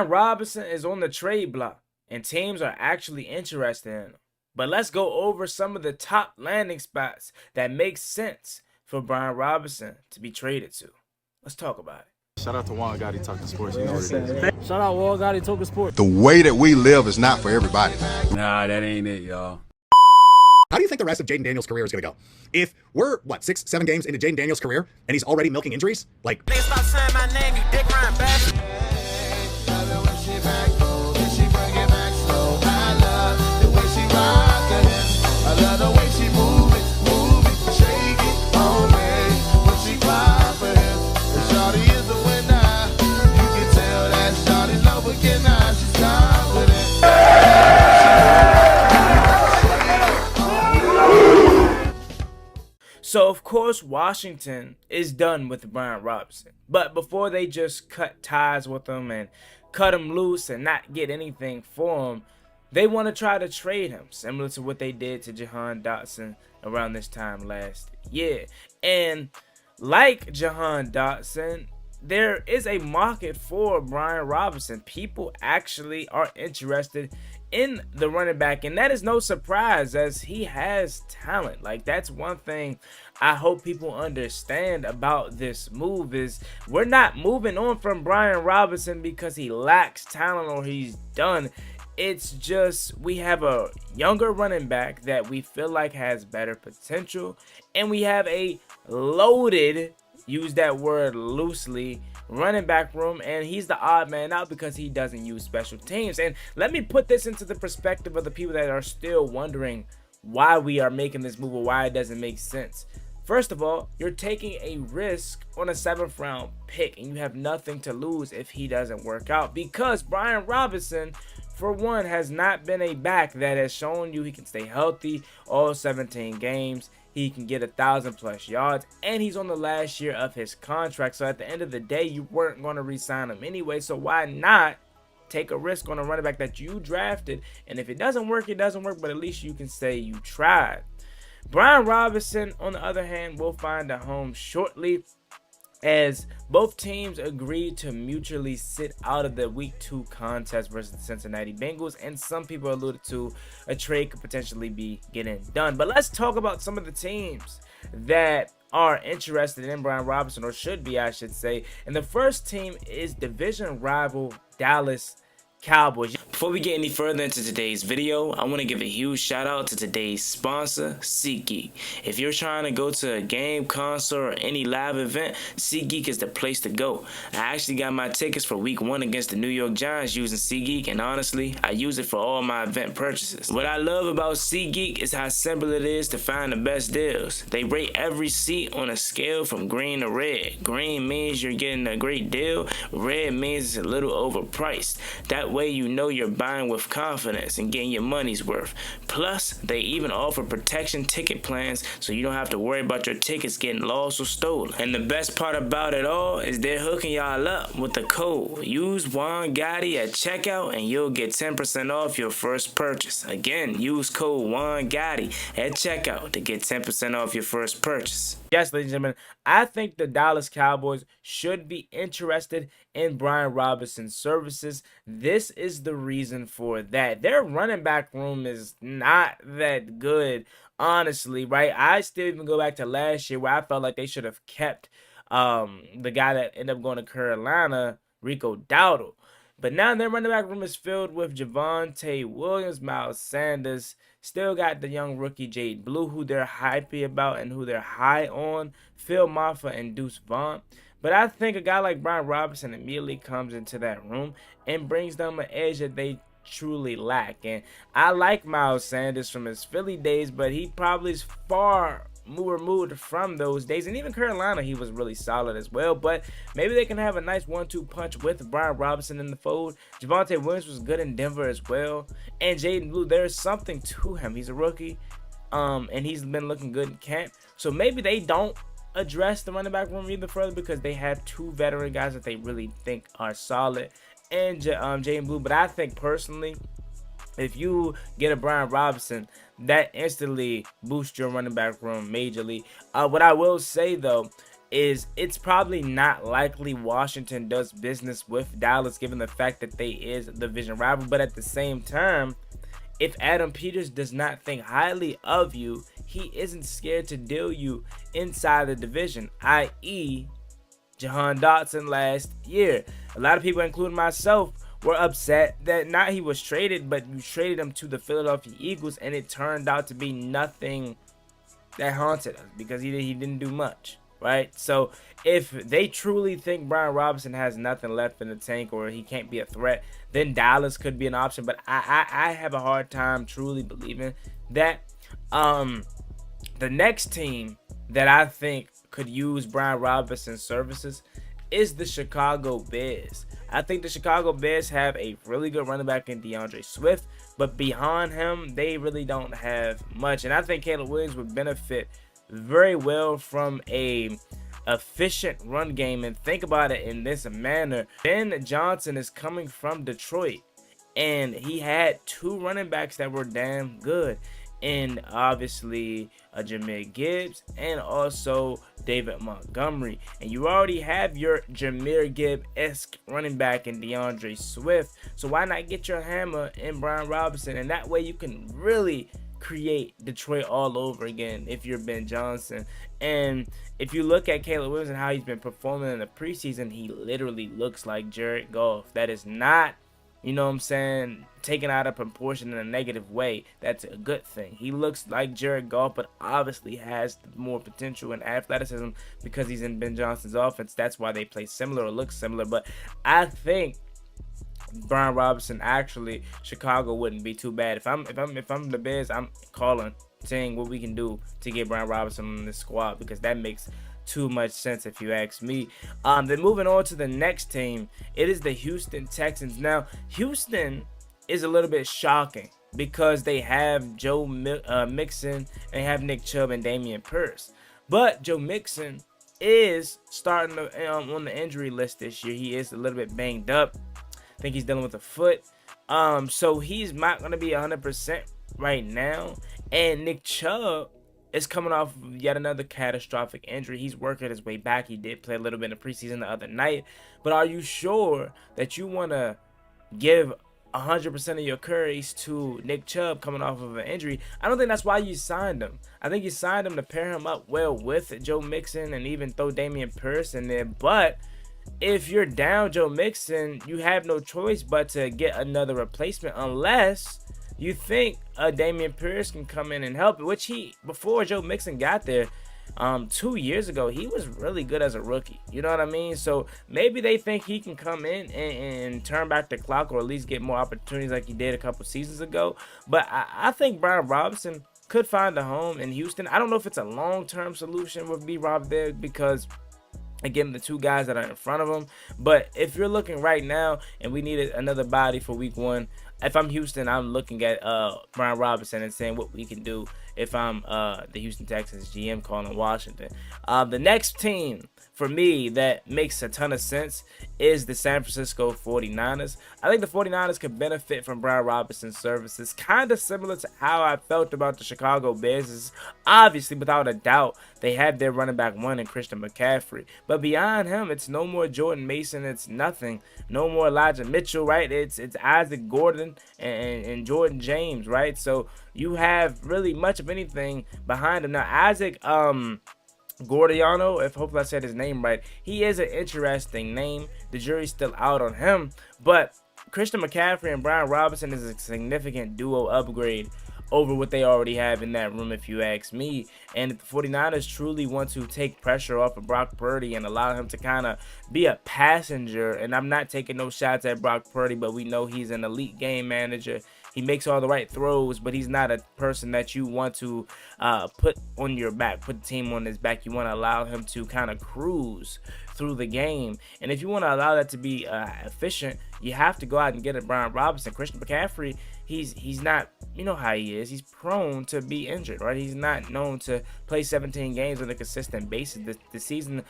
Brian Robinson is on the trade block, and teams are actually interested in him. But let's go over some of the top landing spots that make sense for Brian Robinson to be traded to. Let's talk about it. Shout out to Juan Gotti Talking Sports. You know what it is. Shout out Juan Gotti Talking Sports. The way that we live is not for everybody. Nah, that ain't it, y'all. How do you think the rest of Jaden Daniels' career is going to go? If we're, 6, 7 games into Jaden Daniels' career, and he's already milking injuries? Like, stop saying my name, you dick riding bastard. I love the way she move it, shake it on me. When she cry for him, and shawty is the winner. You can tell that shawty love again now, she's confident. So, of course, Washington is done with Brian Robinson. But before they just cut ties with him and cut him loose and not get anything for him, they want to try to trade him, similar to what they did to Jahan Dotson around this time last year. And like Jahan Dotson, there is a market for Brian Robinson. People actually are interested in the running back, and that is no surprise as he has talent. Like, that's one thing I hope people understand about this move is we're not moving on from Brian Robinson because he lacks talent or he's done. It's just we have a younger running back that we feel like has better potential, and we have a loaded, use that word loosely, running back room, and he's the odd man out because he doesn't use special teams. And let me put this into the perspective of the people that are still wondering why we are making this move or why it doesn't make sense. First of all, you're taking a risk on a 7th round pick, and you have nothing to lose if he doesn't work out, because Brian Robinson, for one, has not been a back that has shown you he can stay healthy all 17 games. He can get 1,000+ yards, and he's on the last year of his contract. So at the end of the day, you weren't going to re-sign him anyway. So why not take a risk on a running back that you drafted? And if it doesn't work, it doesn't work, but at least you can say you tried. Brian Robinson, on the other hand, will find a home shortly, as both teams agreed to mutually sit out of the Week 2 contest versus the Cincinnati Bengals, and some people alluded to a trade could potentially be getting done. But let's talk about some of the teams that are interested in Brian Robinson, or should be, I should say. And the first team is division rival Dallas Cowboys. Before we get any further into today's video, I want to give a huge shout out to today's sponsor, SeatGeek. If you're trying to go to a game, concert, or any live event, SeatGeek is the place to go. I actually got my tickets for week 1 against the New York Giants using SeatGeek, and honestly, I use it for all my event purchases. What I love about SeatGeek is how simple it is to find the best deals. They rate every seat on a scale from green to red. Green means you're getting a great deal. Red means it's a little overpriced. That way you know you're buying with confidence and getting your money's worth. Plus, they even offer protection ticket plans so you don't have to worry about your tickets getting lost or stolen. And the best part about it all is they're hooking y'all up with the code. Use Juan Gotti at checkout and you'll get 10% off your first purchase. Again, use code Juan Gotti at checkout to get 10% off your first purchase. Yes, ladies and gentlemen, I think the Dallas Cowboys should be interested in Brian Robinson's services. This is the reason for that. Their running back room is not that good, honestly, right? I still even go back to last year where I felt like they should have kept the guy that ended up going to Carolina, Rico Dowdle. But now their running back room is filled with Javonte Williams, Miles Sanders. Still got the young rookie Jade Blue, who they're hypey about and who they're high on, Phil Maffa and Deuce Vaughn. But I think a guy like Brian Robinson immediately comes into that room and brings them an edge that they truly lack. And I like Miles Sanders from his Philly days, but he probably is far more removed from those days. And even Carolina, he was really solid as well. But maybe they can have a nice 1-2 punch with Brian Robinson in the fold. Javonte Williams was good in Denver as well. And Jaden Blue, there's something to him. He's a rookie, and he's been looking good in camp. So maybe they don't address the running back room even further because they have 2 veteran guys that they really think are solid, and Jaden Blue. But I think personally, if you get a Brian Robinson, that instantly boosts your running back room majorly. What I will say though is it's probably not likely Washington does business with Dallas, given the fact that they is a division rival. But at the same time, if Adam Peters does not think highly of you, he isn't scared to deal you inside the division, i.e. Jahan Dotson last year. A lot of people, including myself, were upset that not he was traded, but you traded him to the Philadelphia Eagles, and it turned out to be nothing that haunted us because he didn't do much, right? So if they truly think Brian Robinson has nothing left in the tank or he can't be a threat, then Dallas could be an option. But I have a hard time truly believing that. The next team that I think could use Brian Robinson's services is the Chicago Bears. I think the Chicago Bears have a really good running back in DeAndre Swift, but behind him, they really don't have much. And I think Caleb Williams would benefit very well from a efficient run game. And think about it in this manner. Ben Johnson is coming from Detroit, and he had 2 running backs that were damn good. And obviously Jahmyr Gibbs and also David Montgomery. And you already have your Jahmyr Gibbs-esque running back in DeAndre Swift. So why not get your hammer in Brian Robinson? And that way you can really create Detroit all over again if you're Ben Johnson. And if you look at Caleb Williams and how he's been performing in the preseason, he literally looks like Jared Goff. That is not, you know what I'm saying, taken out of proportion in a negative way. That's a good thing. He looks like Jared Goff, but obviously has more potential and athleticism because he's in Ben Johnson's offense. That's why they play similar or look similar. But I think Brian Robinson, actually, Chicago wouldn't be too bad. If I'm the Bears, I'm calling, saying what we can do to get Brian Robinson on this squad, because that makes too much sense if you ask me. Then moving on to the next team, it is the Houston Texans. Now, Houston is a little bit shocking because they have Joe Mixon, they have Nick Chubb and Damian Pierce. But Joe Mixon is starting on the injury list this year. He is a little bit banged up. I think he's dealing with a foot. So he's not going to be 100% right now. And Nick Chubb is coming off yet another catastrophic injury. He's working his way back. He did play a little bit in the preseason the other night. But are you sure that you want to give 100% of your carries to Nick Chubb coming off of an injury? I don't think that's why you signed him. I think you signed him to pair him up well with Joe Mixon and even throw Damian Pierce in there. But if you're down Joe Mixon, you have no choice but to get another replacement, unless you think Damian Pierce can come in and help, which before Joe Mixon got there 2 years ago, he was really good as a rookie. You know what I mean? So maybe they think he can come in and turn back the clock, or at least get more opportunities like he did a couple seasons ago. But I think Brian Robinson could find a home in Houston. I don't know if it's a long-term solution with B-Rob there, because again, the 2 guys that are in front of him. But if you're looking right now and we needed another body for week 1, if I'm Houston, I'm looking at Brian Robinson and saying what we can do if I'm the Houston Texans GM calling Washington. The next team for me that makes a ton of sense is the San Francisco 49ers. I think the 49ers could benefit from Brian Robinson's services, kind of similar to how I felt about the Chicago Bears. Obviously, without a doubt, they have their running back 1 in Christian McCaffrey. But beyond him, it's no more Jordan Mason. It's nothing. No more Elijah Mitchell, right? It's Isaac Gordon and Jordan James, right? So you have really much of anything behind him. Now, Isaac Gordiano, if hopefully I said his name right, he is an interesting name. The jury's still out on him, but Christian McCaffrey and Brian Robinson is a significant duo upgrade over what they already have in that room, if you ask me. And if the 49ers truly want to take pressure off of Brock Purdy and allow him to kind of be a passenger, and I'm not taking no shots at Brock Purdy, but we know he's an elite game manager. He makes all the right throws, but he's not a person that you want to put on your back, put the team on his back. You want to allow him to kind of cruise through the game. And if you want to allow that to be efficient, you have to go out and get a Brian Robinson. Christian McCaffrey, he's not, you know how he is. He's prone to be injured, right? He's not known to play 17 games on a consistent basis. The season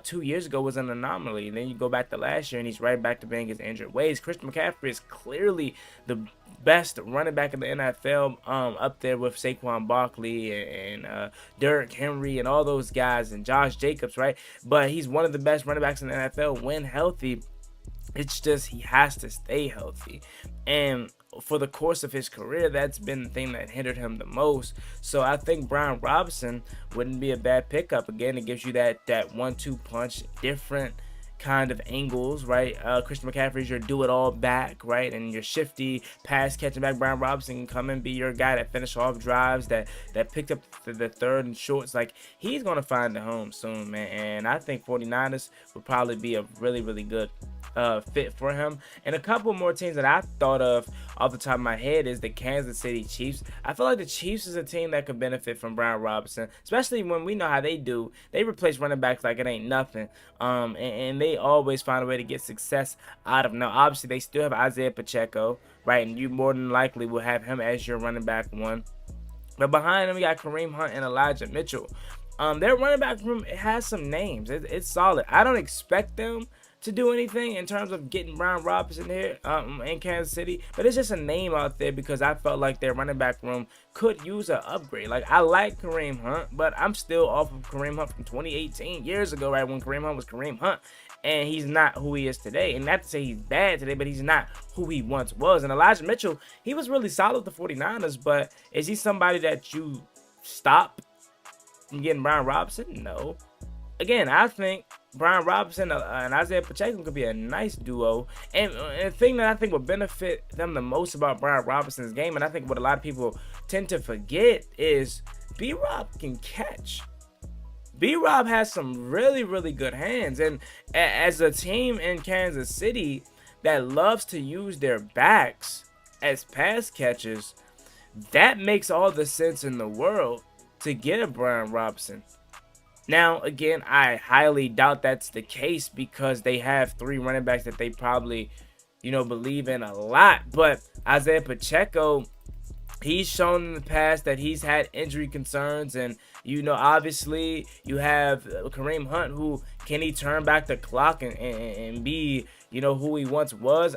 2 years ago was an anomaly. And then you go back to last year, and he's right back to being his injured ways. Christian McCaffrey is clearly the best running back in the NFL, up there with Saquon Barkley and Derrick Henry and all those guys and Josh Jacobs, right? But he's one of the best running backs in the NFL when healthy. It's just he has to stay healthy. And for the course of his career, that's been the thing that hindered him the most. So I think Brian Robinson wouldn't be a bad pickup. Again, it gives you that 1-2 punch, different kind of angles, right? Christian McCaffrey's your do-it-all back, right? And your shifty pass catching back. Brian Robinson can come and be your guy that finish off drives, that picked up the third and shorts. Like, he's going to find a home soon, man. And I think 49ers would probably be a really, really good fit for him. And a couple more teams that I thought of off the top of my head is the Kansas City Chiefs. I feel like the Chiefs is a team that could benefit from Brian Robinson, especially when we know how they do. They replace running backs like it ain't nothing. And they always find a way to get success out of them. Now, obviously, they still have Isaiah Pacheco, right? And you more than likely will have him as your running back one. But behind them, we got Kareem Hunt and Elijah Mitchell. Their running back room has some names. It's solid. I don't expect them to do anything in terms of getting Brian Robinson here in Kansas City, but it's just a name out there because I felt like their running back room could use an upgrade. Like, I like Kareem Hunt, but I'm still off of Kareem Hunt from 2018, years ago, right, when Kareem Hunt was Kareem Hunt, and he's not who he is today. And not to say he's bad today, but he's not who he once was. And Elijah Mitchell, he was really solid with the 49ers, but is he somebody that you stop from getting Brian Robinson? No. Again, I think Brian Robinson and Isaiah Pacheco could be a nice duo. And the thing that I think would benefit them the most about Brian Robinson's game, and I think what a lot of people tend to forget, is B-Rob can catch. B-Rob has some really, really good hands. And as a team in Kansas City that loves to use their backs as pass catchers, that makes all the sense in the world to get a Brian Robinson. Now, again, I highly doubt that's the case because they have three running backs that they probably, believe in a lot. But Isaiah Pacheco, he's shown in the past that he's had injury concerns. And, obviously you have Kareem Hunt, who can he turn back the clock and be, who he once was?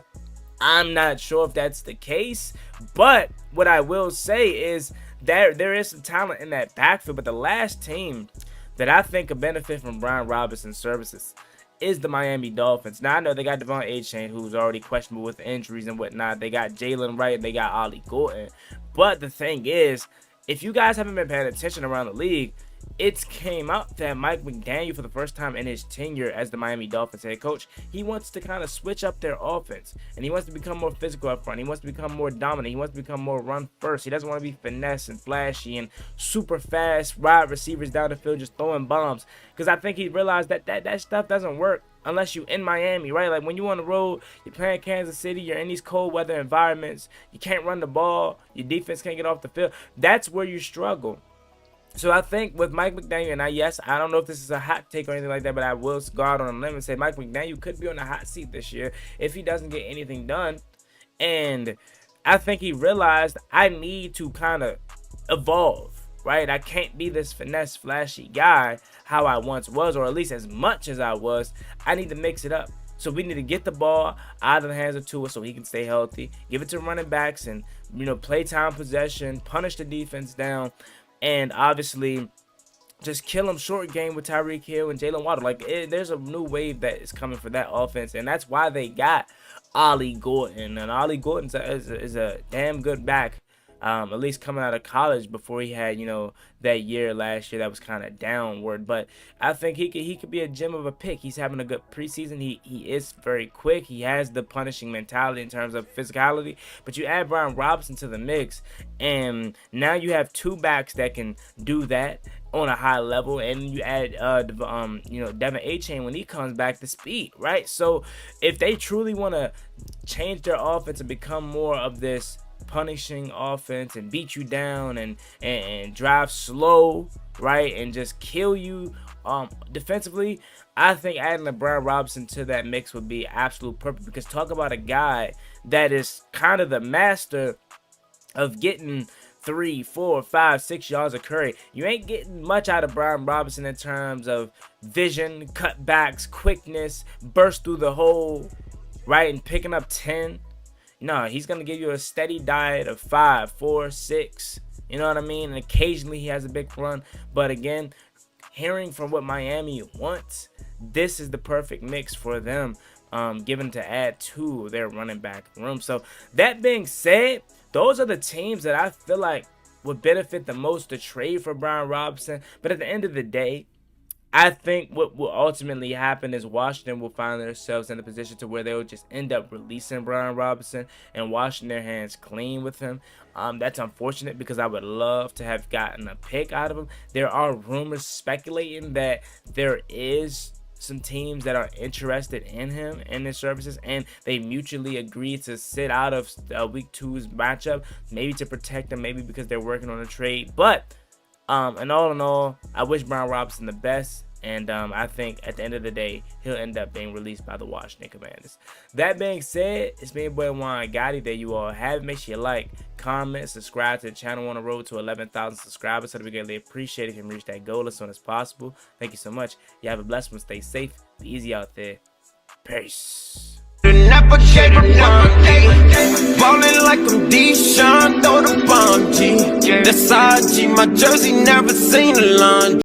I'm not sure if that's the case. But what I will say is that there is some talent in that backfield. But the last team that I think could benefit from Brian Robinson's services is the Miami Dolphins. Now, I know they got Devon Achane, who's already questionable with injuries and whatnot. They got Jalen Wright, and they got Ollie Gordon. But the thing is, if you guys haven't been paying attention around the league, it came out that Mike McDaniel, for the first time in his tenure as the Miami Dolphins head coach, he wants to kind of switch up their offense. And he wants to become more physical up front. He wants to become more dominant. He wants to become more run first. He doesn't want to be finesse and flashy and super fast wide receivers down the field just throwing bombs. Because I think he realized that stuff doesn't work unless you're in Miami, right? Like, when you're on the road, you're playing Kansas City, you're in these cold weather environments, you can't run the ball, your defense can't get off the field. That's where you struggle. So I think with Mike McDaniel, and I don't know if this is a hot take or anything like that, but I will go out on a limb and say Mike McDaniel could be on the hot seat this year if he doesn't get anything done. And I think he realized I need to kind of evolve, right? I can't be this finesse, flashy guy how I once was, or at least as much as I was. I need to mix it up. So we need to get the ball out of the hands of Tua so he can stay healthy, give it to running backs and, play time possession, punish the defense down. And obviously, just kill him short game with Tyreek Hill and Jalen Waddle. Like, there's a new wave that is coming for that offense. And that's why they got Ollie Gordon. And Ollie Gordon is a damn good back, at least coming out of college before he had, that year last year that was kind of downward. But I think he could be a gem of a pick. He's having a good preseason. He is very quick. He has the punishing mentality in terms of physicality. But you add Brian Robinson to the mix, and now you have two backs that can do that on a high level, and you add Devon Achane when he comes back, the speed, right? So if they truly want to change their offense and become more of this punishing offense and beat you down and drive slow, right, and just kill you defensively, I think adding a Brian Robinson to that mix would be absolute perfect. Because talk about a guy that is kind of the master of getting 3, 4, 5, 6 yards of carry. You ain't getting much out of Brian Robinson in terms of vision, cutbacks, quickness, burst through the hole, right, and picking up 10. No, he's going to give you a steady diet of 5, 4, 6. You know what I mean? And occasionally he has a big run. But again, hearing from what Miami wants, this is the perfect mix for them, given to add to their running back room. So that being said, those are the teams that I feel like would benefit the most to trade for Brian Robinson. But at the end of the day, I think what will ultimately happen is Washington will find themselves in a position to where they'll just end up releasing Brian Robinson and washing their hands clean with him. That's unfortunate because I would love to have gotten a pick out of him. There are rumors speculating that there is some teams that are interested in him and his services, and they mutually agreed to sit out of week 2's matchup, maybe to protect him, maybe because they're working on a trade. But and all in all, I wish Brian Robinson the best, and I think at the end of the day, he'll end up being released by the Washington Commanders. That being said, it's me, boy Juan Gotti. There you all have it. Make sure you like, comment, subscribe to the channel. On the road to 11,000 subscribers, so that we greatly appreciate it if you can reach that goal as soon as possible. Thank you so much. You have a blessed one. Stay safe. Be easy out there. Peace. Never gave up one day. Ballin' like I'm Deshaun, throw the bomb G. That's IG, my jersey never seen a line.